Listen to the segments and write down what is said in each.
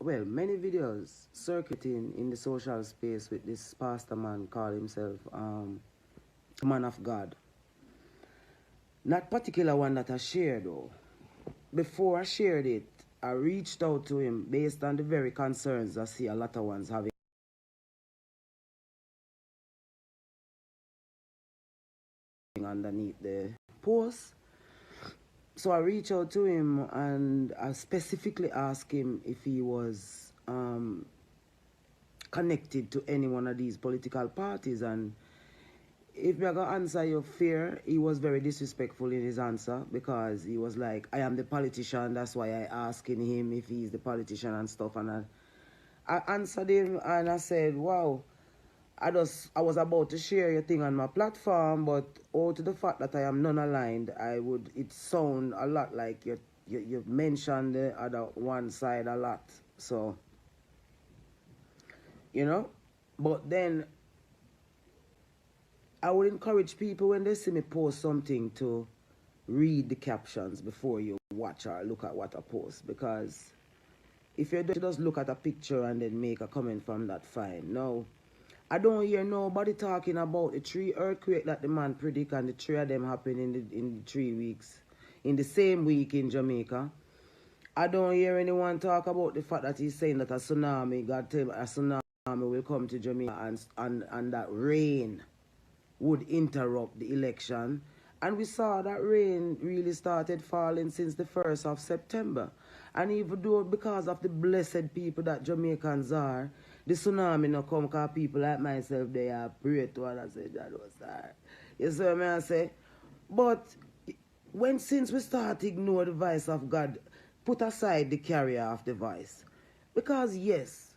well, many videos circulating in the social space with this pastor man call himself man of God. Not particular one that I shared though. Before I shared it, I reached out to him based on the very concerns I see a lot of ones having underneath the post. So I reached out to him and I specifically asked him if he was connected to any one of these political parties, and if me gonna answer your fear, he was very disrespectful in his answer because he was like, I am the politician, that's why I asking him if he's the politician and stuff. And I answered him and I said, wow, I was about to share your thing on my platform, but owed to the fact that I am non-aligned, it sound a lot like you mentioned the other one side a lot. So, you know, but then I would encourage people when they see me post something to read the captions before you watch or look at what I post, because if you just look at a picture and then make a comment from that, fine. No, I don't hear nobody talking about the 3 earthquake that the man predict, and the 3 of them happen in the 3 weeks, in the same week in Jamaica. I don't hear anyone talk about the fact that he's saying that a tsunami, God tell me a tsunami will come to Jamaica and that rain would interrupt the election. And we saw that rain really started falling since the 1st of September. And even though because of the blessed people that Jamaicans are, the tsunami no come because people like myself, they are pray to and I say, that was that. You see what I say? But since we start to ignore the voice of God, put aside the carrier of the voice. Because yes,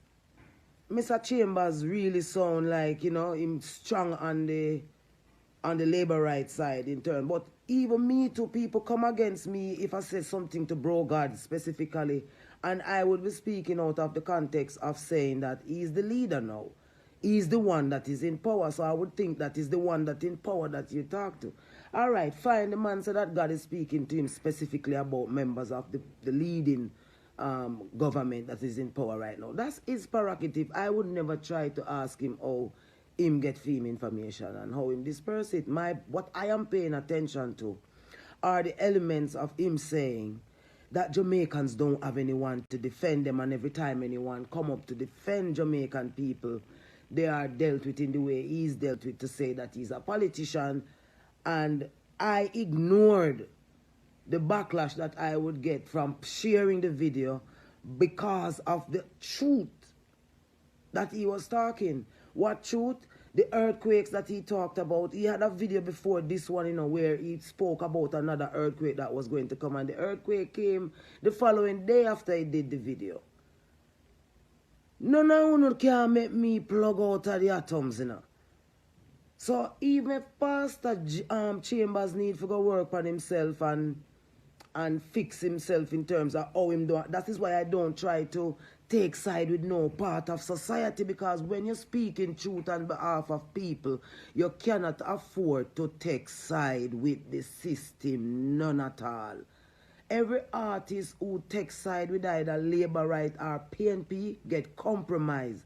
Mr. Chambers really sound like, you know, him strong on the labor rights side in turn. But even me too, people come against me if I say something to Bro God specifically. And I would be speaking out of the context of saying that he's the leader now. He's the one that is in power. So I would think that he's the one that in power that you talk to. All right, fine. The man said that God is speaking to him specifically about members of the leading government that is in power right now. That's his prerogative. I would never try to ask him how him get film information and how him disperse it. What I am paying attention to are the elements of him saying that Jamaicans don't have anyone to defend them, and every time anyone come up to defend Jamaican people, they are dealt with in the way he's dealt with, to say that he's a politician. And I ignored the backlash that I would get from sharing the video because of the truth that he was talking. What truth? The earthquakes that he talked about. He had a video before this one, you know, where he spoke about another earthquake that was going to come, and the earthquake came the following day after he did the video. None of you can make me plug out of the atoms, you know. So even if Pastor Chambers need to go work on himself and fix himself in terms of how him do. That is why I don't try to take side with no part of society, because when you speak in truth on behalf of people, you cannot afford to take side with the system, none at all. Every artist who takes side with either labor right or PNP get compromised.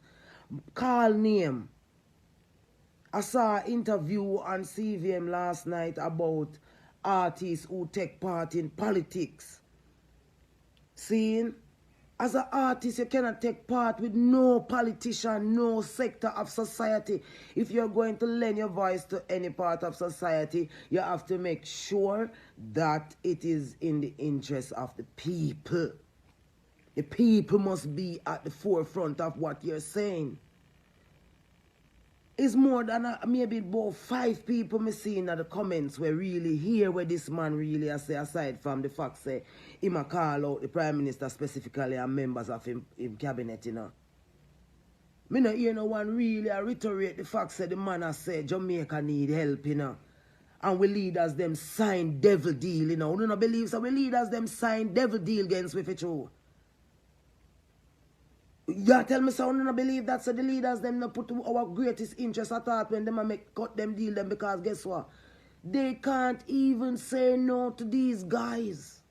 Call name. I saw an interview on CVM last night about artists who take part in politics. Seeing? As an artist, you cannot take part with no politician, no sector of society. If you're going to lend your voice to any part of society, you have to make sure that it is in the interest of the people. The people must be at the forefront of what you're saying. It's more than maybe about 5 people me seeing in the comments where really hear where this man really has say, aside from the fact say him a call out the Prime Minister specifically and members of him cabinet, you know. Me no hear no one really reiterate the fact say the man has said Jamaica need help, you know. And we leaders them sign devil deal, you know. We don't believe so we leaders them sign devil deal against with it too. You tell me so, I don't believe that, so the leaders them not put our greatest interest at heart when them make cut them deal them, because guess what? They can't even say no to these guys.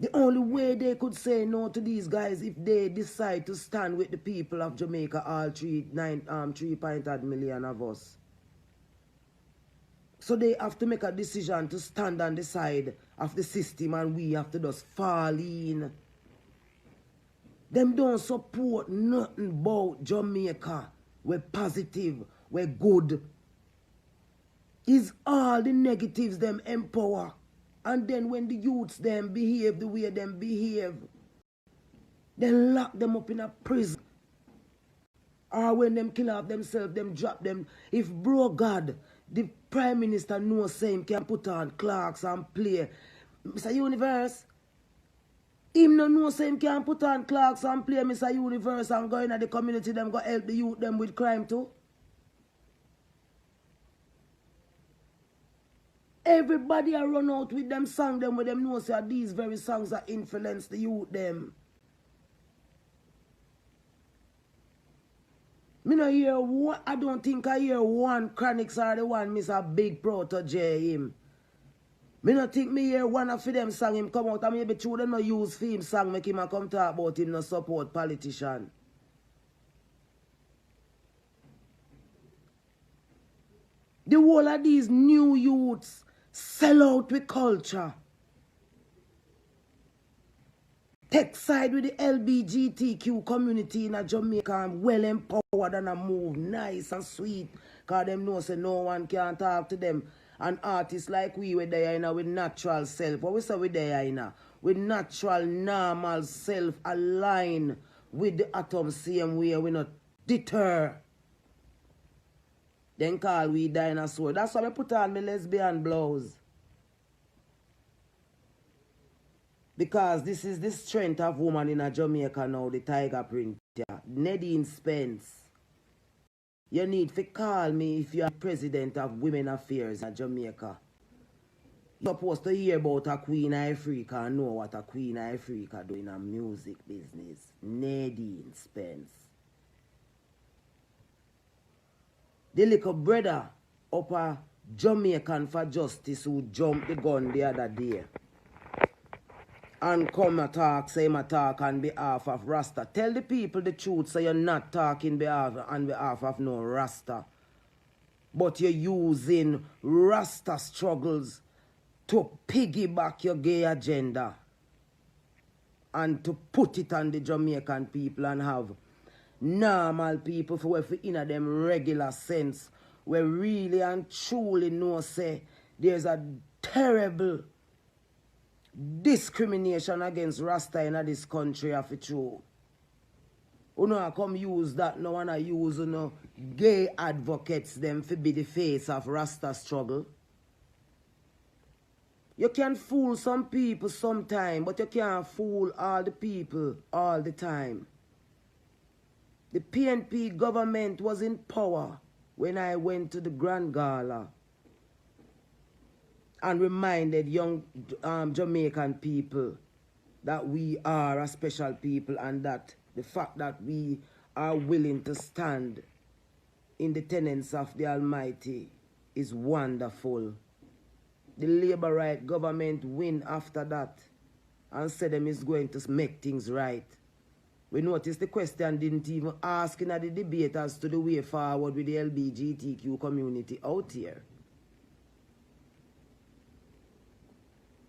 The only way they could say no to these guys if they decide to stand with the people of Jamaica, all 3.8 million of us. So they have to make a decision to stand on the side of the system, and we have to just fall in. Them don't support nothing about Jamaica. We're positive, we're good. It's all the negatives them empower. And then when the youths them behave the way them behave, they lock them up in a prison. Or when them kill off themselves, them drop them. If bro God, the Prime Minister knows him can put on clocks and play. Mr. Universe, him no know him can put on clocks and play Mr. Universe and go in the community, them go help the youth them with crime too. Everybody a run out with them song them with them know say these very songs that influence the youth them. Me no hear one, I don't think I hear one Chronics or the one Mr. Big protege him. Me no think me hear one of them song him come out and maybe two them no use for him song make him a come talk about him no support politician. The whole of these new youths sell out with culture. Take side with the LGBTQ community in Jamaica and well empowered and a move nice and sweet. Because them know say no one can talk to them. And artists like we there in with natural self. What we say we there in with natural, normal self align with the atom same way we not deter. Then call we dinosaur. That's why I put on my lesbian blouse. Because this is the strength of woman in Jamaica now, the tiger print. Yeah. Nadine Spence. You need to call me if you are president of Women Affairs in Jamaica. You're supposed to hear about a Queen of Ifrica and know what a Queen of Ifrica do in a music business. Nadine Spence. The little brother up a Jamaican for Justice who jumped the gun the other day. And come and talk, say my talk on behalf of Rasta. Tell the people the truth, so you're not talking on behalf of no Rasta. But you're using Rasta struggles to piggyback your gay agenda. And to put it on the Jamaican people and have normal people for in them regular sense. We really and truly know say there's a terrible discrimination against Rasta in this country of it true. You know, I come use that no one I use gay advocates them to be the face of Rasta struggle. You can fool some people sometime, but you can't fool all the people all the time. The PNP government was in power when I went to the Grand Gala and reminded young Jamaican people that we are a special people and that the fact that we are willing to stand in the tenets of the Almighty is wonderful. The Labour right government win after that and said them is going to make things right. We noticed the question didn't even ask in the debate as to the way forward with the LGBTQ community out here.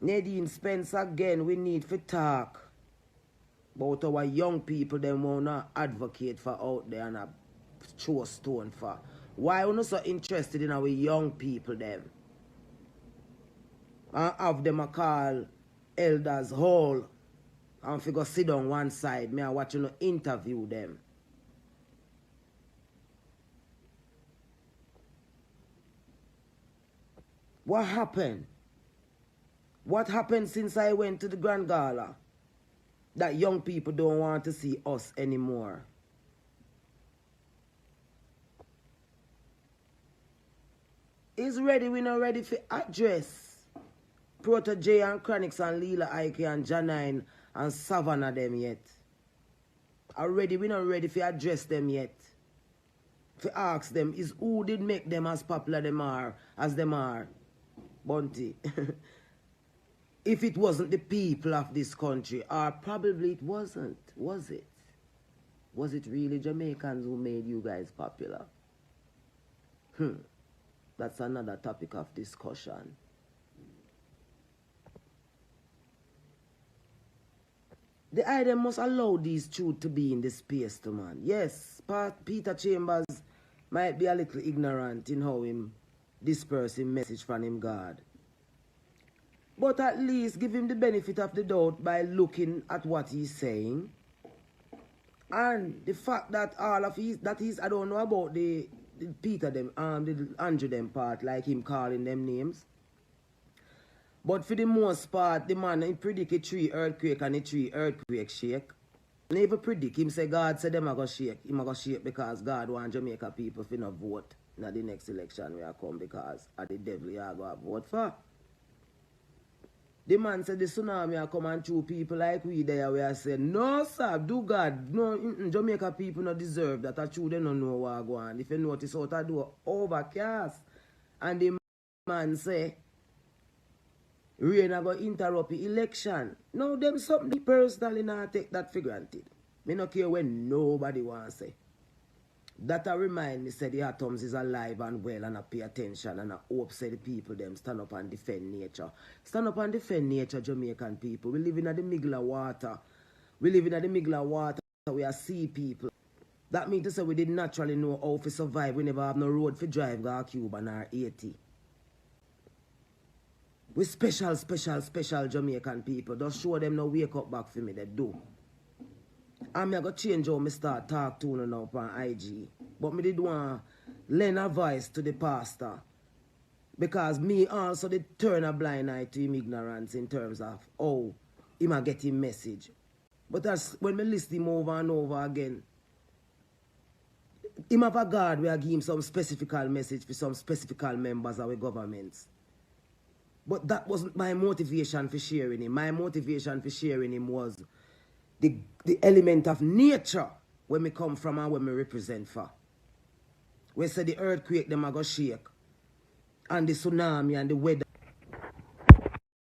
Nadine Spence again, we need to talk about our young people them wanna advocate for out there and a throw stone for. Why we not so interested in our young people them? And have them a call elders hall and figure sit down one side. Me and watch you interview them. What happened? What happened since I went to the Grand Gala? That young people don't want to see us anymore. Is ready, we not ready for address Protege and Chronics and Leela Ike and Janine and Savannah them yet. Already we not ready for address them yet. For ask them is who did make them as popular them are as them are. Bunty. if it wasn't the people of this country, or probably it wasn't, was it? Was it really Jamaicans who made you guys popular? That's another topic of discussion. The item must allow these truth to be in the space, to man. Yes, Peter Chambers might be a little ignorant in how him disperse him message from him God. But at least give him the benefit of the doubt by looking at what he's saying. And the fact that all of his, I don't know about the Peter them, the Andrew them part, like him calling them names. But for the most part, the man, he predict a 3 earthquake and a 3 earthquake shake. And even predict, him say God said them are going to shake. Him are going to shake because God want Jamaica people to not vote in the next election where I come because of the devil you are going to vote for. The man said the tsunami are come and through people like we there where I said, no sir, do God, no, Jamaica people not deserve that. I true, they don't know what go on. If you notice out I do overcast. And the man say, rain are going to interrupt the election. Now, them something personally not take that for granted. Me not care when nobody wants to say. That I remind me, say the atoms is alive and well and I pay attention and I hope say the people them stand up and defend nature. Stand up and defend nature, Jamaican people. We live in the middle of water. We live in the middle of water. We are sea people. That means to say we did naturally know how to survive. We never have no road for drive go Cuba or 80. We special Jamaican people. Just show them no wake up back for me. They do. I'm going to change how I start talk to you now on IG. But me did want to lend advice to the pastor. Because me also did turn a blind eye to him ignorance in terms of how he might get him message. But that's when me list him over and over again. Him have a God where I give him some specific message for some specific members of our governments. But that wasn't my motivation for sharing him. My motivation for sharing him was the element of nature where me come from and where me represent for. We say the earthquake them are going to shake. And the tsunami and the weather